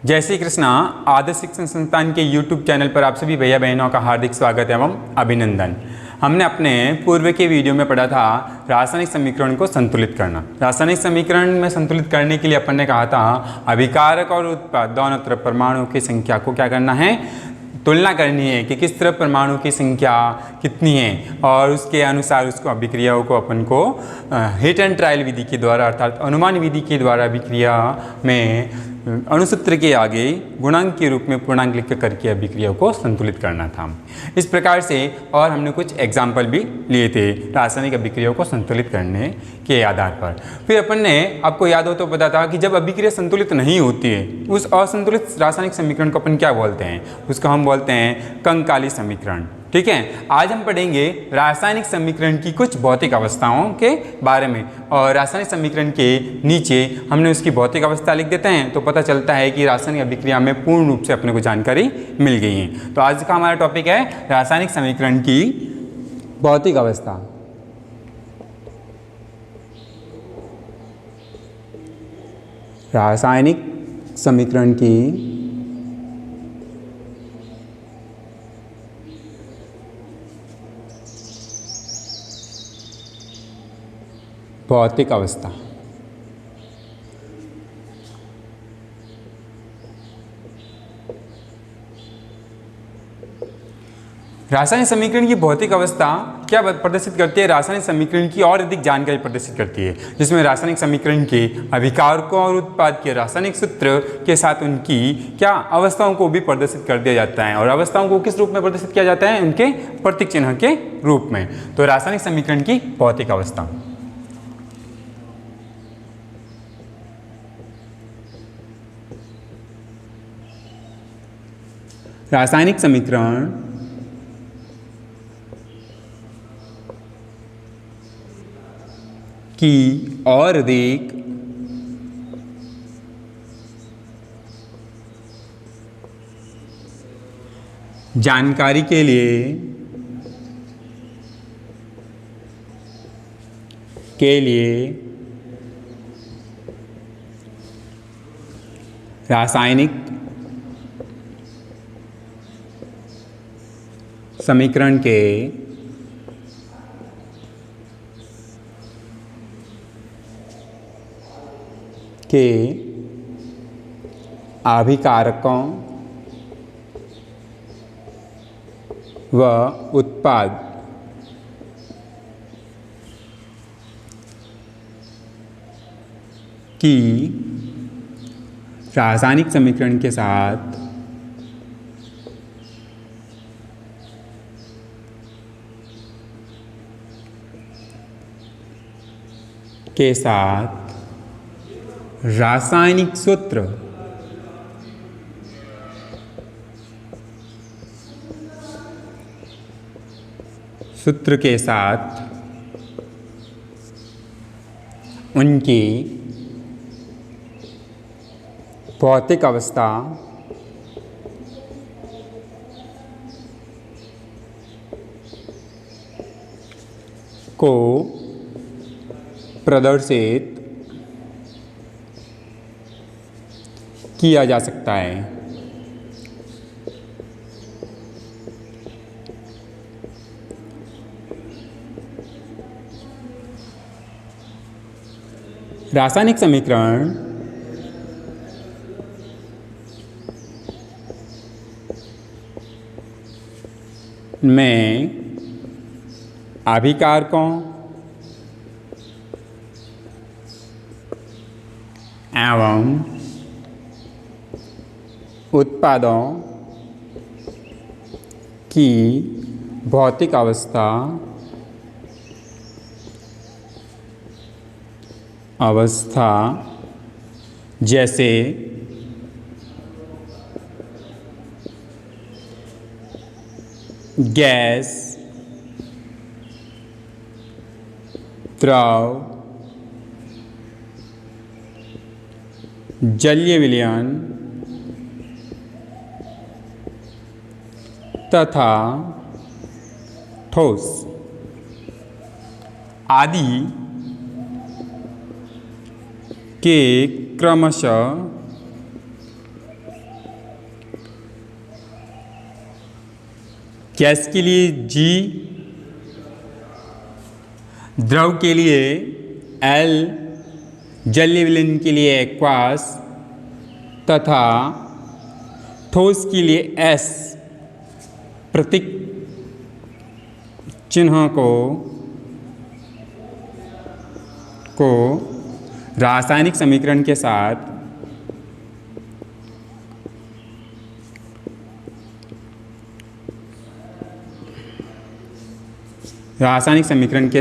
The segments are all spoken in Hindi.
जय श्री कृष्णा। आदर्श शिक्षण संस्थान के YouTube चैनल पर आप सभी भैया बहनों का हार्दिक स्वागत एवं अभिनंदन। हमने अपने पूर्व के वीडियो में पढ़ा था रासायनिक समीकरण को संतुलित करना। रासायनिक समीकरण में संतुलित करने के लिए अपन ने कहा था अभिकारक और उत्पाद दोनों तरफ परमाणुओं की संख्या को क्या करना है, तुलना करनी है कि किस तरफ परमाणु की संख्या कितनी है और उसके अनुसार उसको अभिक्रियाओं को अपन को हिट एंड ट्रायल विधि के द्वारा अर्थात अनुमान विधि के द्वारा अभिक्रिया में अणुसूत्र के आगे गुणांक के रूप में पूर्णांक लिख करके अभिक्रिया को संतुलित करना था। इस प्रकार से और हमने कुछ एग्जाम्पल भी लिए थे रासायनिक अभिक्रियाओं को संतुलित करने के आधार पर। फिर अपन ने, आपको याद हो तो पता था कि जब अभिक्रिया संतुलित नहीं होती है उस असंतुलित रासायनिक समीकरण को अपन क्या बोलते हैं, उसको हम बोलते हैं कंकाली समीकरण। ठीक है, आज हम पढ़ेंगे रासायनिक समीकरण की कुछ भौतिक अवस्थाओं के बारे में और रासायनिक समीकरण के नीचे हमने उसकी भौतिक अवस्था लिख देते हैं तो पता चलता है कि रासायनिक अभिक्रिया में पूर्ण रूप से अपने को जानकारी मिल गई है। तो आज का हमारा टॉपिक है रासायनिक समीकरण की भौतिक अवस्था। रासायनिक समीकरण की भौतिक अवस्था। रासायनिक समीकरण की भौतिक अवस्था क्या प्रदर्शित करती है? रासायनिक समीकरण की और अधिक जानकारी प्रदर्शित करती है, जिसमें रासायनिक समीकरण के अभिकारकों और उत्पाद के रासायनिक सूत्र के साथ उनकी क्या अवस्थाओं को भी प्रदर्शित कर दिया जाता है। और अवस्थाओं को किस रूप में प्रदर्शित किया जाता है? उनके प्रतीक चिन्ह के रूप में। तो रासायनिक समीकरण की भौतिक अवस्था। रासायनिक समीकरण की और अधिक जानकारी के लिए रासायनिक समीकरण के अभिकारकों व उत्पाद की रासायनिक समीकरण के साथ रासायनिक सूत्र के साथ उनकी भौतिक अवस्था को प्रदर्शित किया जा सकता है। रासायनिक समीकरण में अभिकारकों एवं उत्पादों की भौतिक अवस्था जैसे गैस, द्रव, जलीय विलयन तथा ठोस आदि के क्रमशः गैस के लिए G, द्रव के लिए L, जलीय विलयन के लिए एक्वास तथा ठोस के लिए S प्रतीक चिन्हों को रासायनिक समीकरण के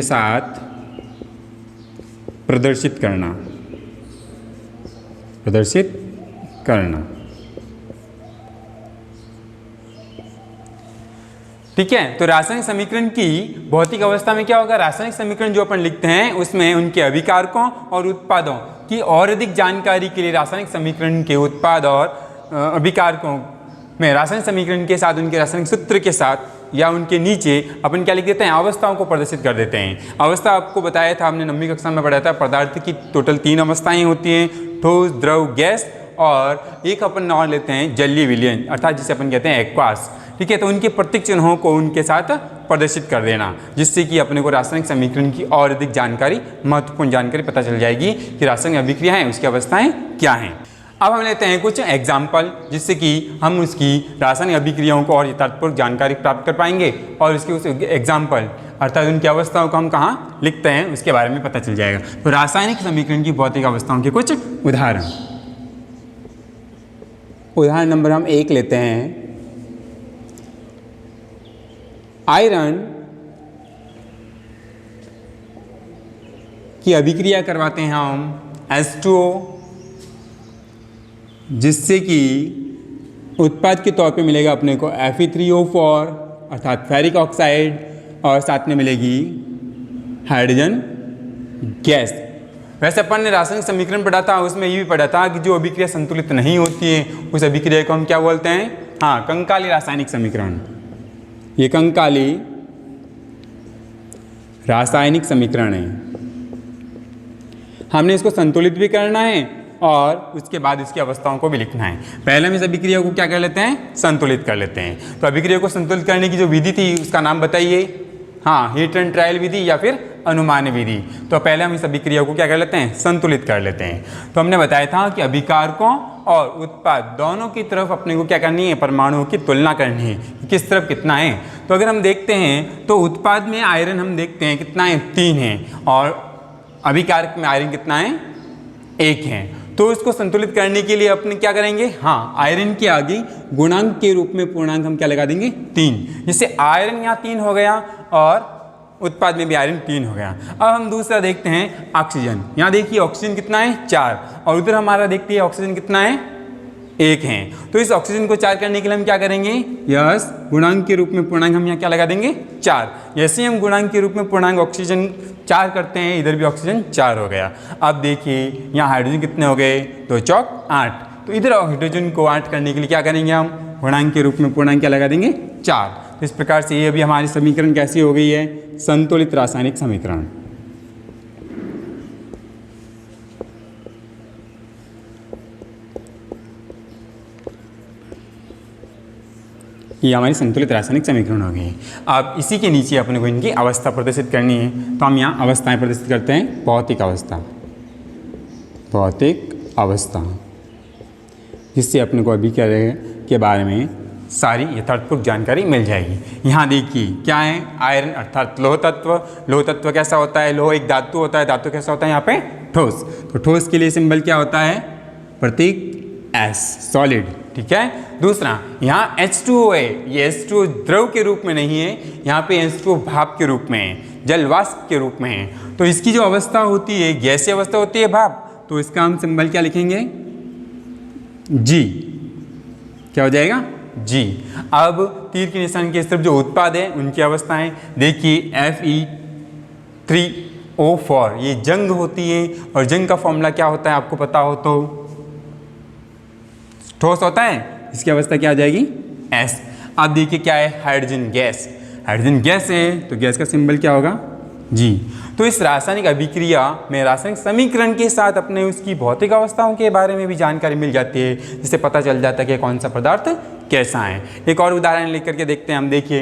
साथ प्रदर्शित करना। ठीक है, तो रासायनिक समीकरण की भौतिक अवस्था में क्या होगा, रासायनिक समीकरण जो अपन लिखते हैं उसमें उनके अभिकारकों और उत्पादों की और अधिक जानकारी के लिए रासायनिक समीकरण के उत्पाद और अभिकारकों में रासायनिक समीकरण के साथ उनके रासायनिक सूत्र के साथ या उनके नीचे अपन क्या लिख देते हैं, अवस्थाओं को प्रदर्शित कर देते हैं। अवस्था आपको बताया था, हमने 9वीं कक्षा में पढ़ा था, पदार्थ की टोटल 3 अवस्थाएं होती हैं, ठोस, द्रव, गैस, और एक अपन और लेते हैं जलीय विलयन, अर्थात जिसे अपन कहते हैं एक्वास। ठीक है, तो उनके प्रतीक चिन्हों को उनके साथ प्रदर्शित कर देना, जिससे कि अपने को रासायनिक समीकरण की और अधिक जानकारी, महत्वपूर्ण जानकारी पता चल जाएगी कि रासायनिक अभिक्रिया है उसकी अवस्थाएं क्या हैं। अब हम लेते हैं कुछ एग्जाम्पल, जिससे कि हम उसकी रासायनिक अभिक्रियाओं को और यथार्थपूर्ण जानकारी प्राप्त कर पाएंगे और उसके उस एग्जाम्पल अर्थात उनकी अवस्थाओं को हम कहाँ लिखते हैं उसके बारे में पता चल जाएगा। तो रासायनिक समीकरण की भौतिक अवस्थाओं के कुछ उदाहरण नंबर हम 1 लेते हैं। आयरन की अभिक्रिया करवाते हैं हम H2O, जिससे कि उत्पाद के तौर पे मिलेगा अपने को Fe3O4 अर्थात फेरिक ऑक्साइड, और साथ में मिलेगी हाइड्रोजन गैस। वैसे अपन ने रासायनिक समीकरण पढ़ा था, उसमें ये भी पढ़ा था कि जो अभिक्रिया संतुलित नहीं होती है उस अभिक्रिया को हम क्या बोलते हैं, हाँ, कंकाली रासायनिक समीकरण। ये कंकाली रासायनिक समीकरण है। हमने इसको संतुलित भी करना है और उसके बाद इसकी अवस्थाओं को भी लिखना है। पहले हम इस अभिक्रिया को क्या कर लेते हैं, संतुलित कर लेते हैं। तो अभिक्रिया को संतुलित करने की जो विधि थी उसका नाम बताइए, हाँ, हीट एंड ट्रायल विधि या फिर अनुमान विधि। तो पहले हम इस अभिक्रिया को क्या कर लेते हैं, संतुलित कर लेते हैं। तो हमने बताया था कि अभिकारकों और उत्पाद दोनों की तरफ अपने को क्या करनी है, परमाणुओं की तुलना करनी है, किस तरफ कितना है। तो अगर हम देखते हैं तो उत्पाद में आयरन हम देखते हैं कितना है, 3 है, और अभिकारक में आयरन कितना है, 1 है। तो इसको संतुलित करने के लिए अपने क्या करेंगे, हाँ, आयरन के आगे गुणांक के रूप में पूर्णांक हम क्या लगा देंगे, 3, जिससे आयरन यहाँ 3 हो गया और उत्पाद में भी आयरन 3 हो गया। अब हम दूसरा देखते हैं ऑक्सीजन। यहाँ देखिए ऑक्सीजन कितना है, 4, और उधर हमारा देखते हैं ऑक्सीजन कितना है, 1 है। तो इस ऑक्सीजन को 4 करने के लिए हम क्या करेंगे, यस, गुणांक के रूप में पूर्णांक हम यहाँ क्या लगा देंगे, 4। जैसे हम गुणांक के रूप में पूर्णांक ऑक्सीजन 4 करते हैं, इधर भी ऑक्सीजन 4 हो गया। अब देखिए यहाँ हाइड्रोजन कितने हो गए, 2 चौक 8। तो इधर हाइड्रोजन को 8 करने के लिए क्या करेंगे, हम गुणांक के रूप में पूर्णांक क्या लगा देंगे, 4। तो इस प्रकार से ये अभी हमारी समीकरण कैसी हो गई है, संतुलित रासायनिक समीकरण। ये हमारी संतुलित रासायनिक समीकरण हो गई है। अब इसी के नीचे अपने को इनकी अवस्था प्रदर्शित करनी है, तो हम यहाँ अवस्थाएं प्रदर्शित करते हैं। भौतिक अवस्था, जिससे अपने को अभी के बारे में सारी यथार्थपूर्ण जानकारी मिल जाएगी। यहाँ देखिए क्या है, आयरन अर्थात लोह तत्व। लोह तत्व कैसा होता है, लोह एक धातु होता है, धातु कैसा होता है, यहाँ पे ठोस। तो ठोस के लिए सिंबल क्या होता है, प्रतीक S, सॉलिड। ठीक है। दूसरा यहाँ H2O है, ये H2O द्रव के रूप में नहीं है, यहाँ पे H2O भाप के रूप में है, जल वाष्प के रूप में है। तो इसकी जो अवस्था होती है, गैसीय अवस्था होती है भाप, तो इसका हम सिंबल क्या लिखेंगे, G। क्या हो जाएगा, G। अब तीर के निशान के इस तरफ जो उत्पाद है उनकी अवस्थाएं देखिए, Fe3O4, ये जंग होती है, और जंग का फॉर्मूला क्या होता है आपको पता हो तो, ठोस होता है, इसकी अवस्था क्या आ जाएगी, S। अब देखिए क्या है, हाइड्रोजन गैस। हाइड्रोजन गैस है तो गैस का सिंबल क्या होगा, G। तो इस रासायनिक अभिक्रिया में रासायनिक समीकरण के साथ अपने उसकी भौतिक अवस्थाओं के बारे में भी जानकारी मिल जाती है, जिससे पता चल जाता है कि कौन सा पदार्थ कैसा है। एक और उदाहरण लेकर के देखते हैं हम। देखिए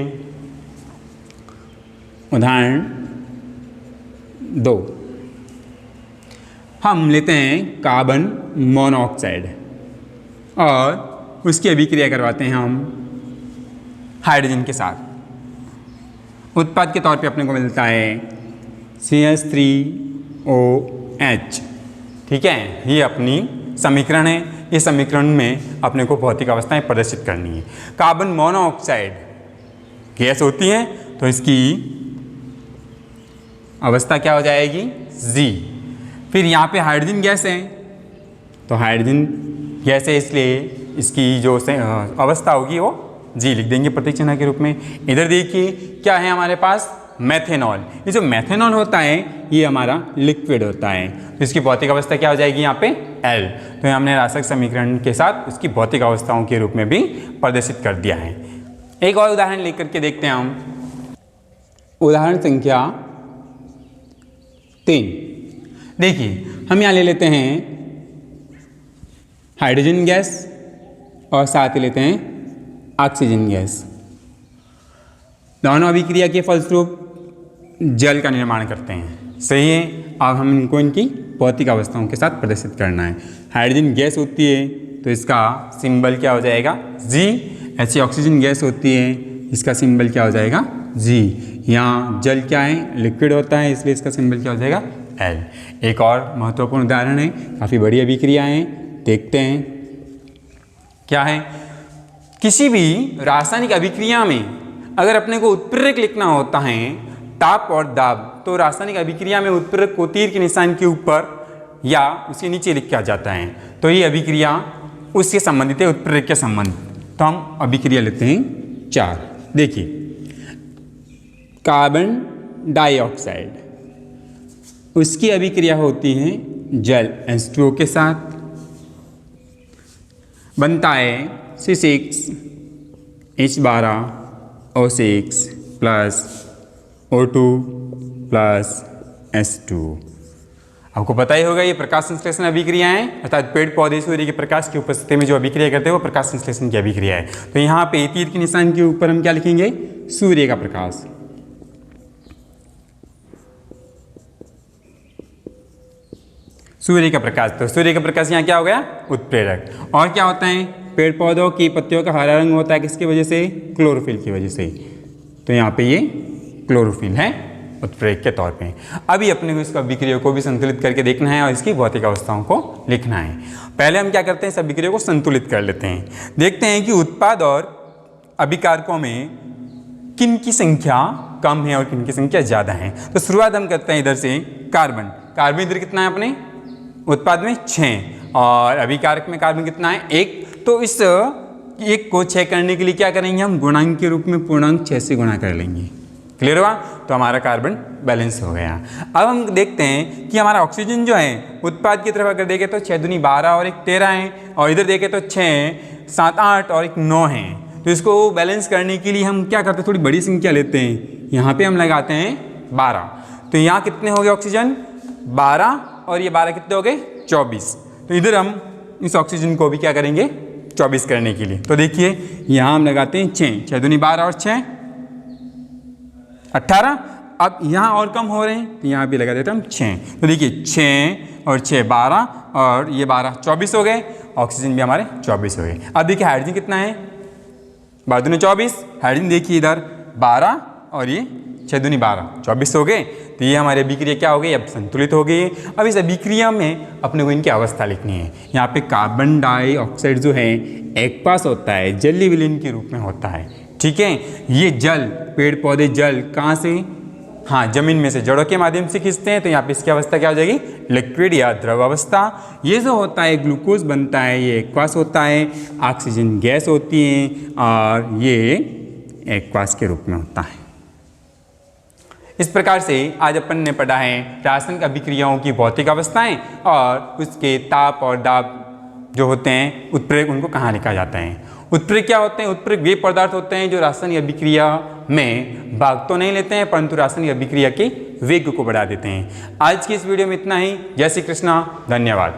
उदाहरण 2 हम लेते हैं कार्बन मोनोऑक्साइड और उसकी अभिक्रिया करवाते हैं हम हाइड्रोजन के साथ। उत्पाद के तौर पे अपने को मिलता है CH3OH। ठीक है, ये अपनी समीकरण है। इस समीकरण में अपने को भौतिक अवस्थाएं प्रदर्शित करनी है। कार्बन मोनोऑक्साइड गैस होती है तो इसकी अवस्था क्या हो जाएगी, G। फिर यहाँ पे हाइड्रोजन गैस है तो हाइड्रोजन गैस है इसलिए इसकी जो अवस्था होगी वो G लिख देंगे प्रतीक चिन्ह के रूप में। इधर देखिए क्या है हमारे पास, मेथेनॉल। ये जो मेथेनॉल होता है ये हमारा लिक्विड होता है तो इसकी भौतिक अवस्था क्या हो जाएगी यहाँ पे L। तो हमने रासायनिक समीकरण के साथ उसकी भौतिक अवस्थाओं के रूप में भी प्रदर्शित कर दिया है। एक और उदाहरण लेकर के देखते हैं हम। उदाहरण संख्या 3। देखिए हम यहाँ ले लेते हैं हाइड्रोजन गैस और साथ ही लेते हैं ऑक्सीजन गैस। दोनों अभिक्रिया के फलस्वरूप जल का निर्माण करते हैं। सही है। अब हम इनको इनकी भौतिक अवस्थाओं के साथ प्रदर्शित करना है। हाइड्रोजन गैस होती है तो इसका सिंबल क्या हो जाएगा, G। ऐसी ऑक्सीजन गैस होती है इसका सिंबल क्या हो जाएगा, G। यहाँ जल क्या है, लिक्विड होता है इसलिए इसका सिंबल क्या हो जाएगा, L। एक और महत्वपूर्ण उदाहरण है, काफ़ी बड़ी अभिक्रिया है, देखते हैं क्या है। किसी भी रासायनिक अभिक्रिया में अगर अपने को उत्प्रेरक लिखना होता है ताप और दाब, तो रासायनिक अभिक्रिया में उत्प्रेरक को तीर के निशान के ऊपर या उसके नीचे लिखा जाता है। तो ये अभिक्रिया उससे संबंधित है, उत्प्रेरक के संबंध। तो हम अभिक्रिया लेते हैं 4। देखिए कार्बन डाइऑक्साइड, उसकी अभिक्रिया होती है जल H2O के साथ, बनता है C6H12O6 plus O2 plus H2। आपको पता ही होगा ये प्रकाश संश्लेषण अभिक्रिया है, अर्थात पेड़ पौधे सूर्य के प्रकाश की उपस्थिति में जो अभिक्रिया करते हैं वो प्रकाश संश्लेषण की अभिक्रिया है। तो यहाँ पे तीर के निशान के ऊपर हम क्या लिखेंगे, सूर्य का प्रकाश। सूर्य का प्रकाश, तो सूर्य का प्रकाश यहाँ क्या हो गया, उत्प्रेरक। और क्या होता है, पेड़ पौधों की पत्तियों का हरा रंग होता है किसकी वजह से, क्लोरोफिल की वजह से। तो यहाँ पे ये क्लोरोफिल है उत्प्रेरक के तौर पे। अभी अपने को इसका अभिक्रिया को भी संतुलित करके देखना है और इसकी भौतिक अवस्थाओं को लिखना है। पहले हम क्या करते हैं, इस अभिक्रिया को संतुलित कर लेते हैं। देखते हैं कि उत्पाद और अभिकारकों में किन की संख्या कम है और किन की संख्या ज़्यादा है। तो शुरुआत हम करते हैं इधर से, कार्बन। कार्बन इधर कितना है अपने उत्पाद में 6 और अभिकारक में कार्बन कितना है 1। तो इस 1 को 6 करने के लिए क्या करेंगे, हम गुणांक के रूप में पूर्णांक 6 से गुणा कर लेंगे। क्लियर हुआ, तो हमारा कार्बन बैलेंस हो गया। अब हम देखते हैं कि हमारा ऑक्सीजन जो है उत्पाद की तरफ अगर देखें तो 6 दूनी 12 और 1 13 है, और इधर देखें तो 6 7 8 और 1 9 है। तो इसको बैलेंस करने के लिए हम क्या करते हैं, थोड़ी बड़ी संख्या लेते हैं। यहाँ पे हम लगाते हैं 12। तो यहाँ कितने हो गए ऑक्सीजन, 12 और ये 12 कितने हो गए 24। तो इधर हम इस ऑक्सीजन को भी क्या करेंगे 24 करने के लिए। तो देखिए यहाँ हम लगाते हैं 6 6 दूनी 12 और 6 18। अब यहाँ और कम हो रहे हैं तो यहाँ भी लगा देते हैं हम 6। तो देखिए 6 और 6 12 और ये 12 24 हो गए, ऑक्सीजन भी हमारे 24 हो गए। अब देखिए हाइड्रोजन कितना है, 12 दूनी 24। हाइड्रोजन देखिए इधर 12 और ये 6 दूनी 12 24 हो गए। तो ये हमारी अभिक्रिया क्या हो गई, अब संतुलित हो गई है। अब इस अभिक्रिया में अपने को इनकी अवस्था लिखनी है। यहाँ पे कार्बन डाइऑक्साइड जो है एक्वास होता है, जलीय विलीन के रूप में होता है। ठीक है, ये जल, पेड़ पौधे जल कहाँ से, हाँ जमीन में से जड़ों के माध्यम से खींचते हैं। तो यहाँ पे इसकी अवस्था क्या हो जाएगी, लिक्विड या द्रव अवस्था। ये जो होता है ग्लूकोज बनता है, ये एक्वास होता है। ऑक्सीजन गैस होती है और ये एक्वास के रूप में होता है। इस प्रकार से आज अपन ने पढ़ा है रासायनिक अभिक्रियाओं की भौतिक अवस्थाएं और उसके ताप और दाब जो होते हैं उत्प्रेरक, उनको कहाँ लिखा जाता है। उत्प्रेरक क्या होते हैं, उत्प्रेरक वे पदार्थ होते हैं जो रासायनिक अभिक्रिया में भाग तो नहीं लेते हैं परंतु रासायनिक अभिक्रिया के वेग को बढ़ा देते हैं। आज की इस वीडियो में इतना ही। जय श्री कृष्णा, धन्यवाद।